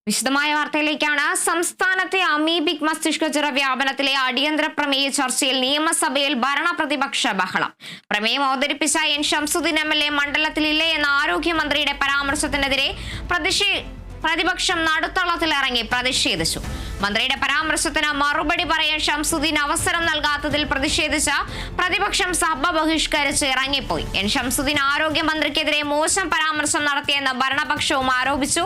വിശദമായ വാർത്തയിലേക്കാണ്. സംസ്ഥാനത്തെ അമീബിക് മസ്തിഷ്കജ്വര വ്യാപനത്തിലെ അടിയന്തര പ്രമേയ ചർച്ചയിൽ നിയമസഭയിൽ ഭരണ പ്രതിപക്ഷ ബഹളം. പ്രമേയം അവതരിപ്പിച്ച എൻ ഷംസുദ്ദീൻ MLA മണ്ഡലത്തിലില്ലേ എന്ന ആരോഗ്യമന്ത്രിയുടെ പരാമർശത്തിനെതിരെ പ്രതിപക്ഷം നടുത്തളത്തിലിറങ്ങി പ്രതിഷേധിച്ചു. മന്ത്രിയുടെ പരാമർശത്തിന് മറുപടി പറയാൻ ഷംസുദ്ദീൻ അവസരം നൽകാത്തതിൽ പ്രതിഷേധിച്ച പ്രതിപക്ഷം സഭ ബഹിഷ്കരിച്ച് ഇറങ്ങിപ്പോയി. എൻ ഷംസുദ്ദീൻ ആരോഗ്യമന്ത്രിക്കെതിരെ മോശം പരാമർശം നടത്തിയെന്ന് ഭരണപക്ഷവും ആരോപിച്ചു.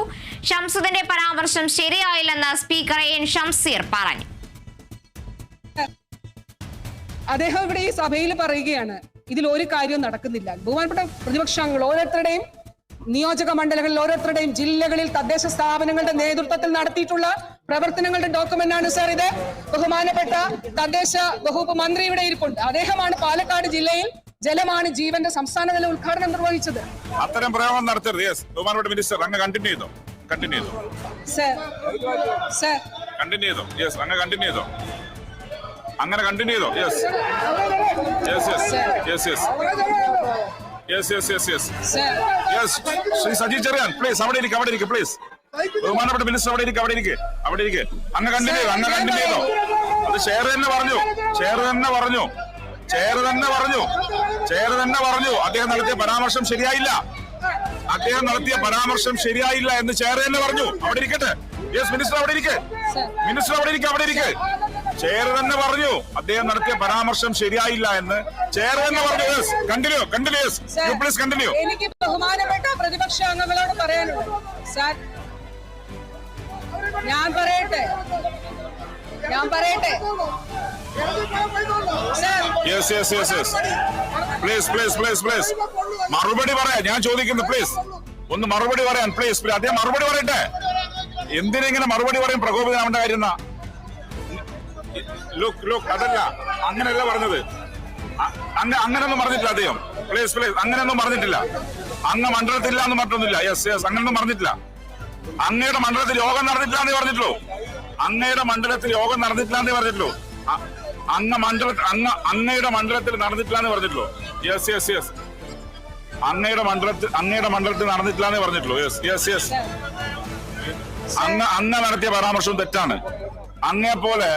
ഷംസുദ്ദീന്റെ പരാമർശം ശരിയായില്ലെന്ന് സ്പീക്കർ എൻ ഷംസീർ പറഞ്ഞു. അദ്ദേഹം ഇവിടെ ഈ സഭയിൽ പറയുകയാണ്, ഇതിൽ ഒരു കാര്യവും നടക്കുന്നില്ല. ബഹുമാനപ്പെട്ട പ്രതിപക്ഷാംഗങ്ങൾ ഓരോരുത്തരുടെയും നിയോജക മണ്ഡലങ്ങളിൽ, ഓരോരുത്തരുടെയും ജില്ലകളിൽ തദ്ദേശ സ്ഥാപനങ്ങളുടെ നേതൃത്വത്തിൽ നടത്തിയിട്ടുള്ള പ്രവർത്തനങ്ങളുടെ ഡോക്യുമെന്റ് ആണ് സാർ ഇത്. ബഹുമാനപ്പെട്ട തദ്ദേശ വകുപ്പ് മന്ത്രി ഇവിടെ ഇരിപ്പുണ്ട്. അദ്ദേഹമാണ് പാലക്കാട് ജില്ലയിൽ ജലമാണ് ജീവന്റെ സംസ്ഥാനതല ഉദ്ഘാടനം നിർവഹിച്ചത്. അത്തരം പ്രയോഗം നടത്തരുത്. ബഹുമാനപ്പെട്ട മിനിസ്റ്റർ, അങ്ങ് കണ്ടിന്യൂ ചെയ്തോ. സർ കണ്ടിന്യൂ ചെയ്തോ. അങ്ങ് കണ്ടിന്യൂ ചെയ്തോ. അങ്ങനെ കണ്ടിന്യൂ ചെയ്തോ. ശ്രീ സജി ചെറിയാൻ, പ്ലീസ് അവിടെ ഇരിക്കും പ്ലീസ്. ബഹുമാനപ്പെട്ട മിനിസ്റ്റർ അവിടെ ഇരിക്കെ. അങ്ങ് കണ്ടിന്യൂ ചെയ്തോ. അത് ചെയർ തന്നെ പറഞ്ഞു. അദ്ദേഹം നടത്തിയ പരാമർശം ശരിയായില്ല എന്ന് ചെയർ തന്നെ പറഞ്ഞു. അവിടെ ഇരിക്കട്ടെ. മിനിസ്റ്റർ അവിടെ ഇരിക്കെ. ചെയർ തന്നെ പറഞ്ഞു അദ്ദേഹം നടത്തിയ പരാമർശം ശരിയായില്ല എന്ന് ചെയർ തന്നെ പറഞ്ഞു. Please continue. എനിക്ക് ബഹുമാനപ്പെട്ട പ്രതിപക്ഷ അംഗങ്ങളോട് പറയാനുള്ളത്, സാർ ഞാൻ പറയട്ടെ. പ്ലീസ് മറുപടി പറയാൻ ഞാൻ ചോദിക്കുന്നു. പ്ലീസ് ഒന്ന് മറുപടി പറയാൻ പ്ലീസ്. അദ്ദേഹം മറുപടി പറയട്ടെ. എന്തിനെങ്ങനെ മറുപടി പറയും? പ്രകോപിതനാവേണ്ട കാര്യം അതല്ല, അങ്ങനെയല്ല പറഞ്ഞത്. അങ്ങനെയൊന്നും പറഞ്ഞിട്ടില്ല അദ്ദേഹം. പ്ലീസ് അങ്ങനെയൊന്നും പറഞ്ഞിട്ടില്ല. അങ്ങ് മണ്ഡലത്തില്ല എന്ന് പറഞ്ഞിട്ടില്ല. അങ്ങനെയൊന്നും പറഞ്ഞിട്ടില്ല. അങ്ങയുടെ മണ്ഡലത്തിൽ യോഗം നടന്നിട്ടില്ലാന്നേ പറഞ്ഞിട്ടുള്ളൂ. അങ്ങയുടെ മണ്ഡലത്തിൽ നടന്നിട്ടില്ലാന്ന് പറഞ്ഞിട്ടുള്ളൂ. അങ്ങയുടെ മണ്ഡലത്തിൽ നടന്നിട്ടില്ലാന്നേ പറഞ്ഞിട്ടുള്ളൂ. അങ്ങ് നടത്തിയ പരാമർശം തെറ്റാണ്. അങ്ങേ പോലെ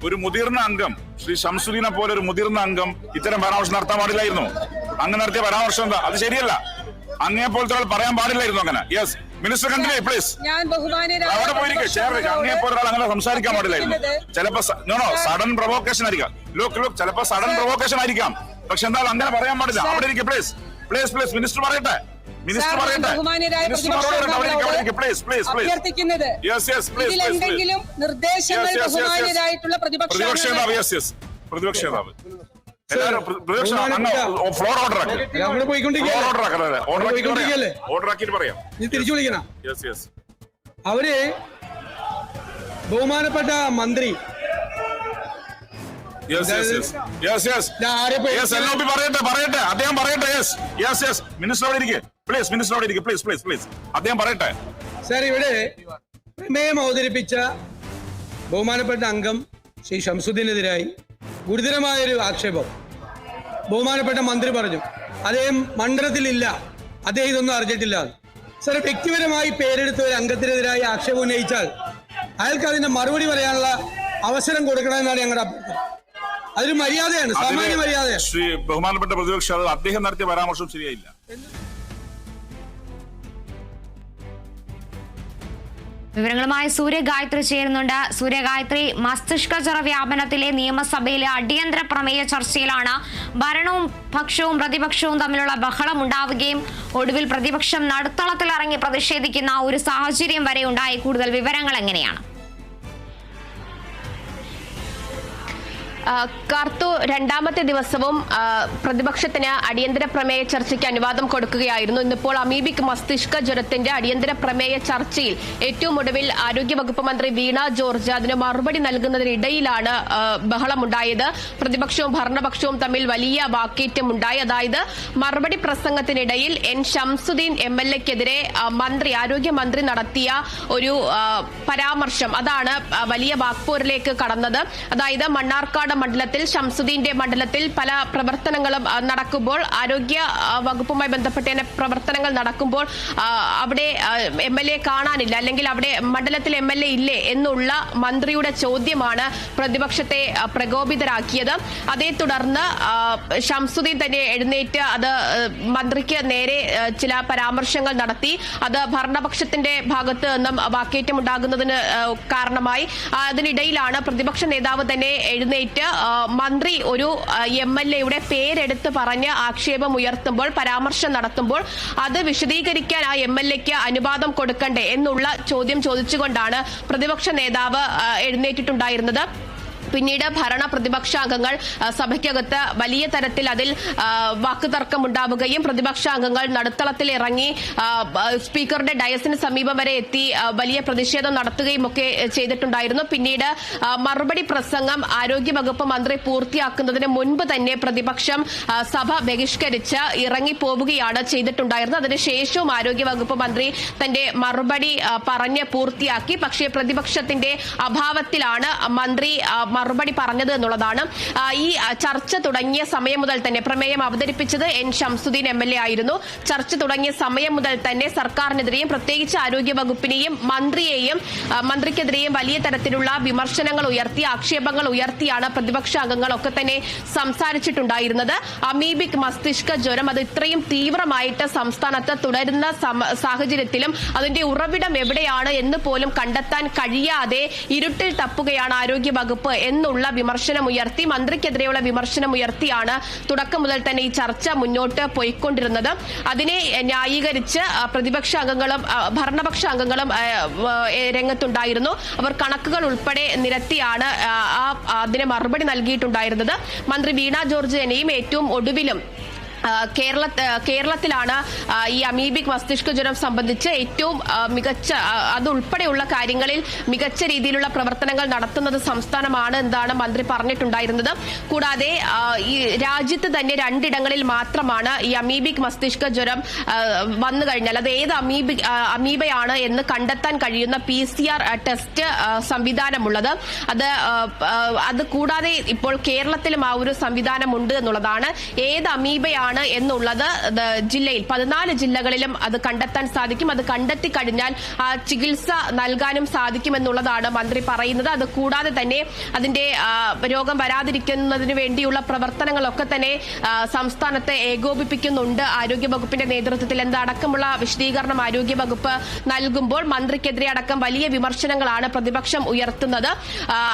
ഒരു മുതിർന്ന അംഗം, ശ്രീ ഷംസുദ്ദീനെ പോലെ ഒരു മുതിർന്ന അംഗം ഇത്തരം പരാമർശം നടത്താൻ പാടില്ലായിരുന്നു. അങ്ങ് നടത്തിയ പരാമർശം എന്താ? അത് ശരിയല്ല. അങ്ങേ പോലത്തെ ഒരാൾ പറയാൻ പാടില്ലായിരുന്നു അങ്ങനെ. Minister continue please. അവിടെ പോയിരിക്കും. അങ്ങേ പോലെ ഒരാൾ അങ്ങനെ സംസാരിക്കാൻ പാടില്ലായിരുന്നു. ചിലപ്പോ സഡൻ പ്രൊവോക്കേഷൻ ആയിരിക്കാം. ചിലപ്പോ സഡൻ പ്രൊവോക്കേഷൻ ആയിരിക്കാം. പക്ഷെ എന്തായാലും അങ്ങനെ പറയാൻ പാടില്ല. അവിടെ ഇരിക്കും. പ്ലീസ് മിനിസ്റ്റർ പറയട്ടെ. പ്രതിപക്ഷ നേതാവ് ഫ്ലോർ ഓർഡർ ആക്കിയിട്ട് പറയാം. തിരിച്ചു വിളിക്കണം. അവര് ബഹുമാനപ്പെട്ട മന്ത്രി പറയട്ടെ. അദ്ദേഹം പറയട്ടെ. മിനിസ്റ്റർ അവിടെ ഇരിക്കെ. പ്ലീസ് അദ്ദേഹം പറയട്ടെ. സാർ, ഇവിടെ പ്രമേയം അവതരിപ്പിച്ച ബഹുമാനപ്പെട്ട അംഗം ശ്രീ ഷംസുദ്ദീനെതിരായി ഗുരുതരമായൊരു ആക്ഷേപം ബഹുമാനപ്പെട്ട മന്ത്രി പറഞ്ഞു. അദ്ദേഹം മണ്ഡലത്തിലില്ല, അദ്ദേഹം ഇതൊന്നും അറിഞ്ഞിട്ടില്ല. സാർ, വ്യക്തിപരമായി പേരെടുത്ത ഒരു അംഗത്തിനെതിരായി ആക്ഷേപം ഉന്നയിച്ചാൽ അയാൾക്ക് അതിന്റെ മറുപടി പറയാനുള്ള അവസരം കൊടുക്കണമെന്നാണ് ഞങ്ങളുടെ അഭ്യർത്ഥന. അതൊരു മര്യാദയാണ്, സാമാന്യ മര്യാദയാണ്. ശ്രീ ബഹുമാനപ്പെട്ട പ്രതിപക്ഷ അദ്ദേഹം നടത്തിയ പരാമർശം ശരിയായില്ല. വിവരങ്ങളുമായി സൂര്യഗായത്രി ചേരുന്നുണ്ട്. സൂര്യഗായത്രി, മസ്തിഷ്കജ്വര വ്യാപനത്തിലെ നിയമസഭയിലെ അടിയന്തര പ്രമേയ ചർച്ചയിലാണ് ഭരണവും പക്ഷവും പ്രതിപക്ഷവും തമ്മിലുള്ള ബഹളം ഉണ്ടാവുകയും ഒടുവിൽ പ്രതിപക്ഷം നടുത്തളത്തിലിറങ്ങി പ്രതിഷേധിക്കുന്ന ഒരു സാഹചര്യം വരെ ഉണ്ടായി. കൂടുതൽ വിവരങ്ങൾ എങ്ങനെയാണ്? കാർത്തു, രണ്ടാമത്തെ ദിവസവും പ്രതിപക്ഷത്തിന് അടിയന്തര പ്രമേയ ചർച്ചയ്ക്ക് അനുവാദം കൊടുക്കുകയായിരുന്നു. ഇന്നിപ്പോൾ അമീബിക് മസ്തിഷ്ക ജ്വരത്തിന്റെ അടിയന്തര പ്രമേയ ചർച്ചയിൽ ഏറ്റവും ഒടുവിൽ ആരോഗ്യവകുപ്പ് മന്ത്രി വീണ ജോർജ് അതിന് മറുപടി നൽകുന്നതിനിടയിലാണ് ബഹളമുണ്ടായത്. പ്രതിപക്ഷവും ഭരണപക്ഷവും തമ്മിൽ വലിയ വാക്കേറ്റമുണ്ടായി. അതായത് മറുപടി പ്രസംഗത്തിനിടയിൽ എൻ ഷംസുദ്ദീൻ MLAക്കെതിരെ ആരോഗ്യമന്ത്രി നടത്തിയ ഒരു പരാമർശം, അതാണ് വലിയ വാക്പോരിലേക്ക് കടന്നത്. അതായത് മണ്ണാർക്കാട് മണ്ഡലത്തിൽ ഷംസുദ്ദീന്റെ മണ്ഡലത്തിൽ പല പ്രവർത്തനങ്ങളും നടക്കുമ്പോൾ, ആരോഗ്യ വകുപ്പുമായി ബന്ധപ്പെട്ട പ്രവർത്തനങ്ങൾ നടക്കുമ്പോൾ അവിടെ MLA കാണാനില്ല, അല്ലെങ്കിൽ അവിടെ മണ്ഡലത്തിൽ MLA ഇല്ലേ എന്നുള്ള മന്ത്രിയുടെ ചോദ്യമാണ് പ്രതിപക്ഷത്തെ പ്രകോപിതരാക്കിയത്. അതേ തുടർന്ന് ഷംസുദ്ദീൻ തന്നെ എഴുന്നേറ്റ് അത് മന്ത്രിക്ക് നേരെ ചില പരാമർശങ്ങൾ നടത്തി. അത് ഭരണപക്ഷത്തിന്റെ ഭാഗത്ത് നിന്നും വാക്കേറ്റം ഉണ്ടാകുന്നതിന് കാരണമായി. അതിനിടയിലാണ് പ്രതിപക്ഷ നേതാവ് തന്നെ എഴുന്നേറ്റ് മന്ത്രി ഒരു MLAയുടെ പേരെടുത്ത് പറഞ്ഞ് ആക്ഷേപം ഉയർത്തുമ്പോൾ, പരാമർശം നടത്തുമ്പോൾ അത് വിശദീകരിക്കാൻ ആ MLAക്ക് അനുവാദം കൊടുക്കണ്ടേ എന്നുള്ള ചോദ്യം ചോദിച്ചുകൊണ്ടാണ് പ്രതിപക്ഷ നേതാവ് എഴുന്നേറ്റിട്ടുണ്ടായിരുന്നത്. പിന്നീട് ഭരണ പ്രതിപക്ഷ അംഗങ്ങൾ സഭയ്ക്കകത്ത് വലിയ തരത്തിൽ അതിൽ വാക്കുതർക്കം ഉണ്ടാവുകയും പ്രതിപക്ഷ അംഗങ്ങൾ നടുത്തളത്തിൽ ഇറങ്ങി സ്പീക്കറുടെ ഡയസിന് സമീപം വരെ എത്തി വലിയ പ്രതിഷേധം നടത്തുകയും ഒക്കെ ചെയ്തിട്ടുണ്ടായിരുന്നു. പിന്നീട് മറുപടി പ്രസംഗം ആരോഗ്യവകുപ്പ് മന്ത്രി പൂർത്തിയാക്കുന്നതിന് മുൻപ് തന്നെ പ്രതിപക്ഷം സഭ ബഹിഷ്കരിച്ച് ഇറങ്ങിപ്പോവുകയാണ് ചെയ്തിട്ടുണ്ടായിരുന്നത്. അതിനുശേഷവും ആരോഗ്യവകുപ്പ് മന്ത്രി തന്റെ മറുപടി പറഞ്ഞ് പൂർത്തിയാക്കി. പക്ഷേ പ്രതിപക്ഷത്തിന്റെ അഭാവത്തിലാണ് മന്ത്രി മറുപടി പറഞ്ഞത് എന്നുള്ളതാണ്. ഈ ചർച്ച തുടങ്ങിയ സമയം മുതൽ തന്നെ, പ്രമേയം അവതരിപ്പിച്ചത് N. ഷംസുദ്ദീൻ MLA ആയിരുന്നു. ചർച്ച തുടങ്ങിയ സമയം മുതൽ തന്നെ സർക്കാരിനെതിരെയും പ്രത്യേകിച്ച് ആരോഗ്യ വകുപ്പിനെയും മന്ത്രിക്കെതിരെയും വലിയ തരത്തിലുള്ള വിമർശനങ്ങൾ ഉയർത്തി, ആക്ഷേപങ്ങൾ ഉയർത്തിയാണ് പ്രതിപക്ഷ അംഗങ്ങളൊക്കെ തന്നെ സംസാരിച്ചിട്ടുണ്ടായിരുന്നത്. അമീബിക് മസ്തിഷ്ക ജ്വരം അത് ഇത്രയും തീവ്രമായിട്ട് സംസ്ഥാനത്ത് തുടരുന്ന സാഹചര്യത്തിലും അതിന്റെ ഉറവിടം എവിടെയാണ് എന്ന് പോലും കണ്ടെത്താൻ കഴിയാതെ ഇരുട്ടിൽ തപ്പുകയാണ് ആരോഗ്യ വകുപ്പ് എന്നുള്ള വിമർശനമുയർത്തി, മന്ത്രിക്കെതിരെയുള്ള വിമർശനമുയർത്തിയാണ് തുടക്കം മുതൽ തന്നെ ഈ ചർച്ച മുന്നോട്ട് പോയിക്കൊണ്ടിരുന്നത്. അതിനെ ന്യായീകരിച്ച് പ്രതിപക്ഷ അംഗങ്ങളും ഭരണപക്ഷ അംഗങ്ങളും രംഗത്തുണ്ടായിരുന്നു. അവർ കണക്കുകൾ ഉൾപ്പെടെ നിരത്തിയാണ് അതിന് മറുപടി നൽകിയിട്ടുണ്ടായിരുന്നത്. മന്ത്രി വീണ ജോർജിനെയും ഏറ്റവും ഒടുവിലും കേരളത്തിലാണ് ഈ അമീബിക് മസ്തിഷ്ക ജ്വരം സംബന്ധിച്ച് ഏറ്റവും മികച്ച, അതുൾപ്പെടെയുള്ള കാര്യങ്ങളിൽ മികച്ച രീതിയിലുള്ള പ്രവർത്തനങ്ങൾ നടത്തുന്നത് സംസ്ഥാനമാണ് എന്നാണ് മന്ത്രി പറഞ്ഞിട്ടുണ്ടായിരുന്നത്. കൂടാതെ ഈ രാജ്യത്ത് തന്നെ 2 ഇടങ്ങളിൽ മാത്രമാണ് ഈ അമീബിക് മസ്തിഷ്ക ജ്വരം വന്നു കഴിഞ്ഞാൽ അത് ഏത് അമീബയാണ് എന്ന് കണ്ടെത്താൻ കഴിയുന്ന PCR ടെസ്റ്റ് സംവിധാനമുള്ളത്. അത് കൂടാതെ ഇപ്പോൾ കേരളത്തിലും ആ ഒരു സംവിധാനമുണ്ട് എന്നുള്ളതാണ്. ഏത് അമീബയാണ് എന്നുള്ളത് ജില്ലയിൽ 14 ജില്ലകളിലും അത് കണ്ടെത്താൻ സാധിക്കും. അത് കണ്ടെത്തി കഴിഞ്ഞാൽ ആ ചികിത്സ നൽകാനും സാധിക്കുമെന്നുള്ളതാണ് മന്ത്രി പറയുന്നത്. അത് കൂടാതെ തന്നെ അതിന്റെ രോഗം വരാതിരിക്കുന്നതിന് വേണ്ടിയുള്ള പ്രവർത്തനങ്ങളൊക്കെ തന്നെ സംസ്ഥാനത്ത് ഏകോപിപ്പിക്കുന്നുണ്ട് ആരോഗ്യവകുപ്പിന്റെ നേതൃത്വത്തിൽ എന്നടക്കമുള്ള വിശദീകരണം ആരോഗ്യവകുപ്പ് നൽകുമ്പോൾ മന്ത്രിക്കെതിരെ അടക്കം വലിയ വിമർശനങ്ങളാണ് പ്രതിപക്ഷം ഉയർത്തുന്നത്.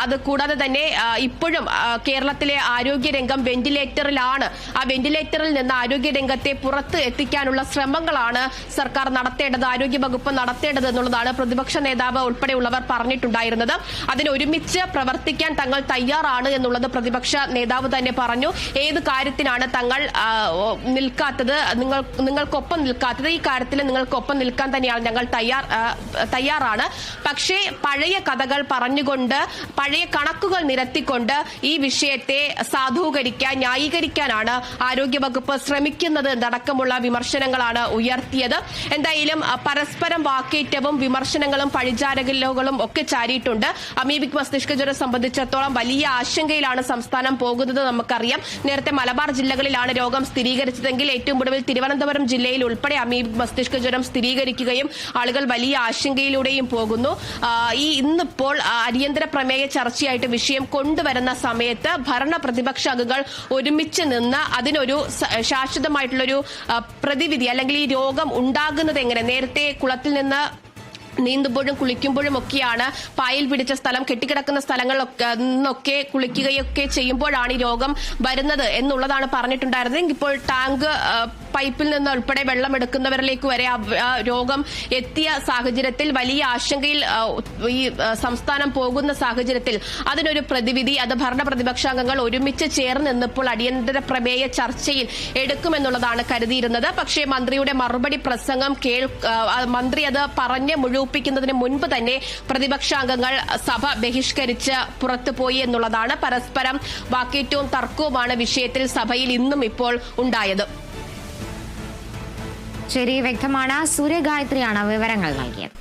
അത് കൂടാതെ തന്നെ ഇപ്പോഴും കേരളത്തിലെ ആരോഗ്യരംഗം വെന്റിലേറ്ററിലാണ്. ആ വെന്റിലേറ്ററിൽ നിന്ന് ആരോഗ്യരംഗത്തെ പുറത്ത് എത്തിക്കാനുള്ള ശ്രമങ്ങളാണ് സർക്കാർ നടത്തേണ്ടത്, ആരോഗ്യവകുപ്പ് നടത്തേണ്ടത് എന്നുള്ളതാണ് പ്രതിപക്ഷ നേതാവ് ഉൾപ്പെടെയുള്ളവർ പറഞ്ഞിട്ടുണ്ടായിരുന്നത്. അതിനൊരുമിച്ച് പ്രവർത്തിക്കാൻ തങ്ങൾ തയ്യാറാണ് എന്നുള്ളത് പ്രതിപക്ഷ നേതാവ് തന്നെ പറഞ്ഞു. ഏത് കാര്യത്തിനാണ് തങ്ങൾ നിൽക്കാത്തത്, നിങ്ങൾക്കൊപ്പം നിൽക്കാത്തത്, ഈ കാര്യത്തിൽ നിങ്ങൾക്കൊപ്പം നിൽക്കാൻ തന്നെയാണ് ഞങ്ങൾ തയ്യാറാണ്. പക്ഷേ പഴയ കഥകൾ പറഞ്ഞുകൊണ്ട്, പഴയ കണക്കുകൾ നിരത്തിക്കൊണ്ട് ഈ വിഷയത്തെ സാധൂകരിക്കാൻ, ന്യായീകരിക്കാനാണ് ആരോഗ്യവകുപ്പ് ശ്രമിക്കുന്നത് എന്നടക്കമുള്ള വിമർശനങ്ങളാണ് ഉയർത്തിയത്. എന്തായാലും പരസ്പരം വാക്കേറ്റവും വിമർശനങ്ങളും പഴിചാരകലുകളും ഒക്കെ ചാരിയിട്ടുണ്ട്. അമീബിക് മസ്തിഷ്ക ജ്വരം സംബന്ധിച്ചിടത്തോളം വലിയ ആശങ്കയിലാണ് സംസ്ഥാനം പോകുന്നത്. നമുക്കറിയാം, നേരത്തെ മലബാർ ജില്ലകളിലാണ് രോഗം സ്ഥിരീകരിച്ചതെങ്കിൽ ഏറ്റവും ഒടുവിൽ തിരുവനന്തപുരം ജില്ലയിൽ ഉൾപ്പെടെ അമീബിക് മസ്തിഷ്ക ജ്വരം സ്ഥിരീകരിക്കുകയും ആളുകൾ വലിയ ആശങ്കയിലൂടെയും പോകുന്നു. ഇന്നിപ്പോൾ അടിയന്തര പ്രമേയ ചർച്ചയായിട്ട് വിഷയം കൊണ്ടുവരുന്ന സമയത്ത് ഭരണ പ്രതിപക്ഷ അംഗങ്ങൾ ഒരുമിച്ച് നിന്ന് അതിനൊരു ശാശ്വതമായിട്ടുള്ളൊരു പ്രതിവിധി, അല്ലെങ്കിൽ ഈ രോഗം ഉണ്ടാകുന്നത് എങ്ങനെ, നേരത്തെ കുളത്തിൽ നിന്ന് നീന്തുമ്പോഴും കുളിക്കുമ്പോഴും ഒക്കെയാണ് പായൽ പിടിച്ച സ്ഥലം, കെട്ടിക്കിടക്കുന്ന സ്ഥലങ്ങളിലൊക്കെ നിന്നൊക്കെ കുളിക്കുകയൊക്കെ ചെയ്യുമ്പോഴാണ് ഈ രോഗം വരുന്നത് എന്നുള്ളതാണ് പറഞ്ഞിട്ടുണ്ടായിരുന്നത്. ഇപ്പോൾ ടാങ്ക് പൈപ്പിൽ നിന്ന് ഉൾപ്പെടെ വെള്ളം എടുക്കുന്നവരിലേക്ക് വരെ ആ രോഗം എത്തിയ സാഹചര്യത്തിൽ വലിയ ആശങ്കയിൽ ഈ സംസ്ഥാനം പോകുന്ന സാഹചര്യത്തിൽ അതിനൊരു പ്രതിവിധി അത് ഭരണ പ്രതിപക്ഷാംഗങ്ങൾ ഒരുമിച്ച് ചേർന്ന് നിന്നപ്പോൾ അടിയന്തര പ്രമേയ ചർച്ചയിൽ എടുക്കുമെന്നുള്ളതാണ് കരുതിയിരുന്നത്. പക്ഷേ മന്ത്രിയുടെ മറുപടി പ്രസംഗം മന്ത്രി അത് പറഞ്ഞ് മുഴുവിപ്പിക്കുന്നതിന് മുൻപ് തന്നെ പ്രതിപക്ഷാംഗങ്ങൾ സഭ ബഹിഷ്കരിച്ച് പുറത്തുപോയി എന്നുള്ളതാണ്. പരസ്പരം വാക്കേറ്റവും തർക്കവുമാണ് വിഷയത്തിൽ സഭയിൽ ഇന്നും ഇപ്പോൾ ഉണ്ടായത്. ശരി, വ്യക്തമാണ്. സൂര്യഗായത്രിയാണ് വിവരങ്ങൾ നൽകിയത്.